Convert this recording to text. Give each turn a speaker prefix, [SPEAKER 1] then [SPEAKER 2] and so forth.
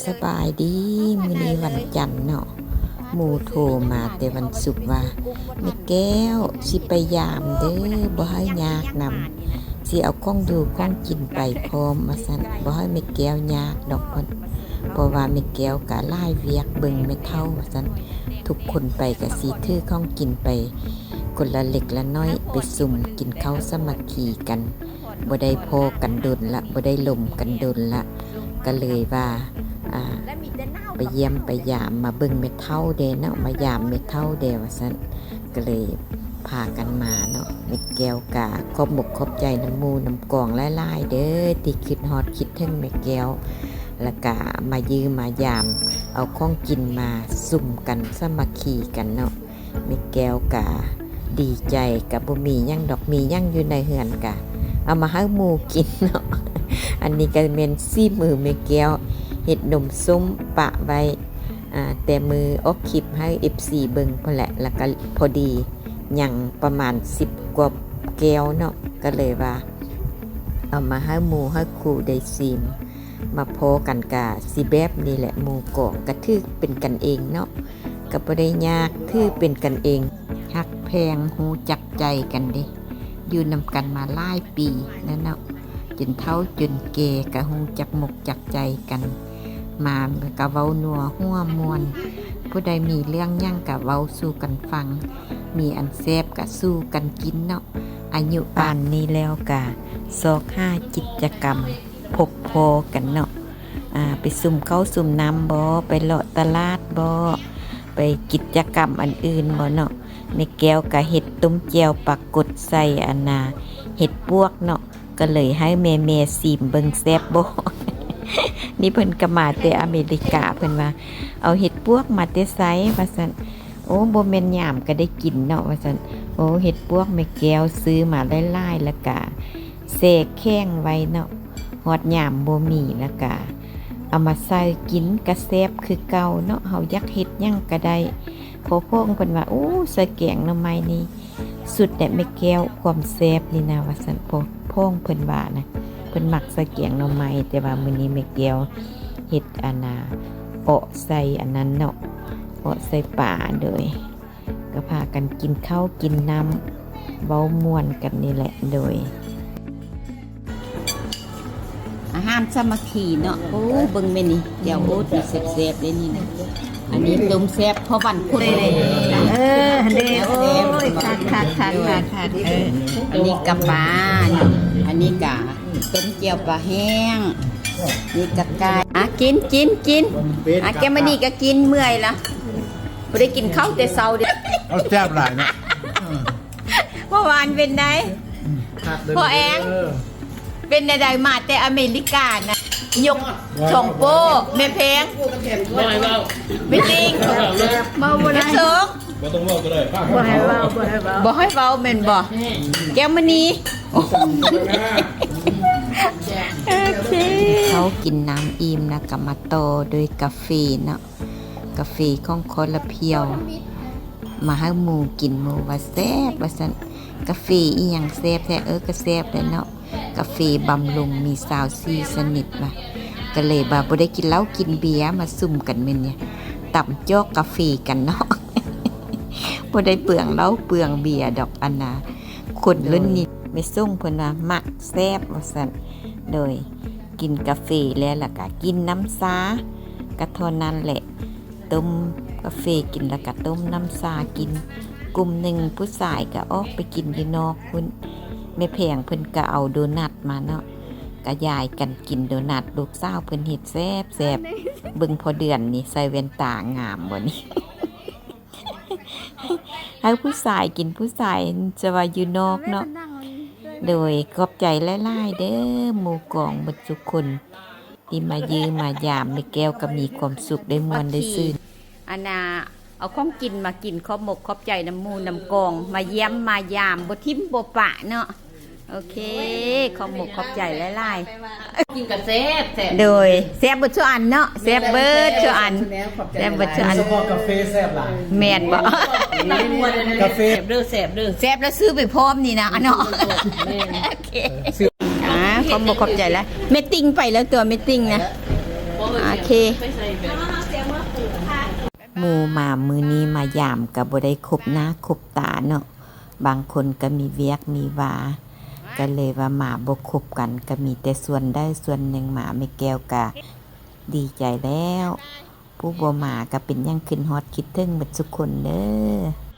[SPEAKER 1] สบายดีมื้อนี้วันจันทร์เนาะหมู่โทรมาแต่วันศุกร์ว่าแม่แก้วสิไปยามเด้อบ่ให้ยากนำสิเอาของอยู่ของกินไปพร้อมว่าซั่นบ่ให้แม่แก้วยากดอกเพิ่นเพราะว่าแม่แก้วก็หลายเวียกเบิ่งแม่เฒ่าว่าซั่นทุกคนไปก็สิถือของกินไปคนละเล็กละน้อยไปซุ่มกินข้าวสามัคคีกันบ่ได้พอกันดนละบ่ได้ลมกันดนละก็เลยว่าไปเยี่ยมไปยามมาเบิ่งเม็ดเท่าเดเนาะมายามเม็ดเท่าเดว่าซั่นก็เลยพากันมาเนาะเม็ดแก้วกะขอบอกขอบใจน้ำมูน้ำกองหลายๆเด้อที่คิดฮอดคิดถึงแม่แก้วแล้วก็มายืมมายามเอาของกินมาซุ่มกันสามัคคีกันเนาะแม่แก้วกะดีใจกับบ่มีหยังดอกมีหยังอยู่ในเฮือนกะเอามาให้หมู่กินเนาะอันนี้ก็เป็นซี่มือแม่แก้วเห็ดนมส้มปะไว้แต่มือออกคลิปให้ FC เบิ่งพอแหละแล้วก็พอดียังประมาณ10กว่าแก้วเนาะก็เลยว่าเอามาให้หมู่ให้ครูได้ซิมมาโพกันกะสิแบบนี่แหละหมู่กองกระทึกเป็นกันเองเนาะก็บ่ได้ยากถือเป็นกันเองฮักแพงฮู้จักใจกันดิอยู่นำกันมาหลายปีนั่นเนาะจนเฒ่าจนแก่ก็ฮู้จักมกจักใจกันมากะเว้านัวหัวมวนผู้ใดมีเรื่องยั่งกะเว้าสู่กันฟังมีอันแซ่บกะสู้กันกินเนาะอายุป่านนี้แล้วกะซอก5กิจกรรมพบพอกันเนาะไปซุ่มเข้าซุ่มน้ำบ่ไปเลาะตลาดบ่ไปกิจกรรมอันอื่นบ่เนาะในแก้วกะเห็ดต้มแจ่วปลากดใส่เห็ดปวกเนาะก็เลยให้แม่ซิมเบิ่งแซ่บบ่ นี่เพิ่นก็มาแต่อเมริกาเพิ่นว่าเอาเห็ดปวกมาแต่ไสว่าซั่นโอ้บ่แม่นยามก็ได้กินเนาะว่าซั่นโอ้เห็ดปวกแม่แก้วซื้อมาหลายๆแล้วก็แช่แข็งไว้เนาะฮอดยามบ่มีแล้วก็เอามาใส่กินก็แซ่บคือเก่าเนาะเฮาอยากเฮ็ดหยังก็ได้พอพ่งเพิ่นว่าโอ้ใส่แกงหน่อไม้นี่สุดแต่แม่แก้วความแซ่บนี่นะว่าซั่นพอพ่งเพิ่นว่านะเพิ่นมักใส่แกงหน่อไม้แต่ว่ามื้อนี้แม่แก้วเฮ็ดเปาะใส่อันนั้นเนาะเปาะใส่ป่าโดยก็พากันกินข้าวกินน้ำเว้าม่วนกันนี่แหละโดยอาหารสามัคคีเนาะโอ้เบิ่งแม่นี่เดี๋ยวโอ๊ตนี่แซ่บๆเด้นี่นะอันนี้ต้มแซ่บเพราะวันพุธเลยเด้โอ้ยคักอันนี้กับปลาอันนี้กะต้มเจียวปลาแห้งนี่กะกายกินแกมานี่ก็กินเมื่อยละบ่ได้กินข้าวแต่เช้าเด้
[SPEAKER 2] เอาแซ่บหลายนะ
[SPEAKER 1] เมื่อวานเป็นไงพ่อแองเป็นใดๆมาแต่อเมริกานะยกช่องโป้แม่เพลงไม่จริงมาบ่ได้สง
[SPEAKER 2] บ่ต้องเว้าก็ได้
[SPEAKER 1] บ่ให้เว้าแม่นบ่แก้วมื้อนี้โอเคเขากินน้ำอิ่มนะก็มาโตด้วยกาแฟเนาะกาแฟของคนละเพียวมาให้หมู่กินหมู่ว่าแซ่บว่าซั่นกาแฟอีหยังแซ่บแท้ก็แซ่บแล้วเนาะกาแฟบำรุงมีซาวซีสนิทว่ะก็เลยบ่ได้กินเหล้ากินเบียร์มาซุ่มกันมื้อนี้ต่ำจอกกาแฟกันเนาะ บ่ได้เปลืองเหล้าเปลืองเบียร์ดอกอันน่ะคนรุ่นนี้ไม่ส่งเพิ่นว่ามักแซ่บว่าซั่นโดยกินกาแฟแล้วล่ะก็กินน้ำซาก็เท่านั้นแหละต้มกาแฟกินแล้วก็ต้มน้ำซากินกลุ่มหนึ่งผู้ชายก็ออกไปกินอยู่นอกพุ่นแม่แพงเพิ่นก็เอาโดนัทมาเนาะก็ยายกันกินโดนัทลูกสาวเพิ่นเฮ็ดแซ่บเบิ่งพอเดือนนี่ใส่แว่นตางามบ่นี่ ให้ผู้ชายกินผู้ชายจะว่าอยู่นอกเนาะโดยขอบใจหลายๆเด้อหมู่กองบัดทุกคนที่มายืมมายามแม่แก้วก็มีความสุขได้ม่วนได้ซื่นอันน่ะเอาของกินมากินขอบมกขอบใจน้ำมูน้ำกองมาเยี่ยมมายามบ่ทิ่มบ่ปะเนาะโอเคขอบมกขอบใจหลายๆกินกับแซ่บโดยแซ่บบ่ชั่วอันเนาะแซ่บเบิดชั่วอันแซ่บบ่ชั่วอัน
[SPEAKER 2] เฉพาะกาแฟแซ่บหลาย
[SPEAKER 1] แม่นบ่
[SPEAKER 2] กาแฟ
[SPEAKER 1] แซ่บแล้วซื้อไปพร้อมนี่นะเนาะโอเคขอบมกขอบใจแล้วแม่ติ้งไปแล้วตัวแม่ติ้งนะ โอเคหมู่มามือนี้มายามก็บ่ได้ครบหน้าครบตาเนาะบางคนก็มีเวียกมีวาก็เลยว่าหมาบ่คบกันก็มีแต่ส่วนได้ส่วนหนึ่งหมาไม่แก้วก็ดีใจแล้ว ผู้บ่มาก็เป็นยังขึ้นฮอดคิดถึงเบิดทุกคนเด้อ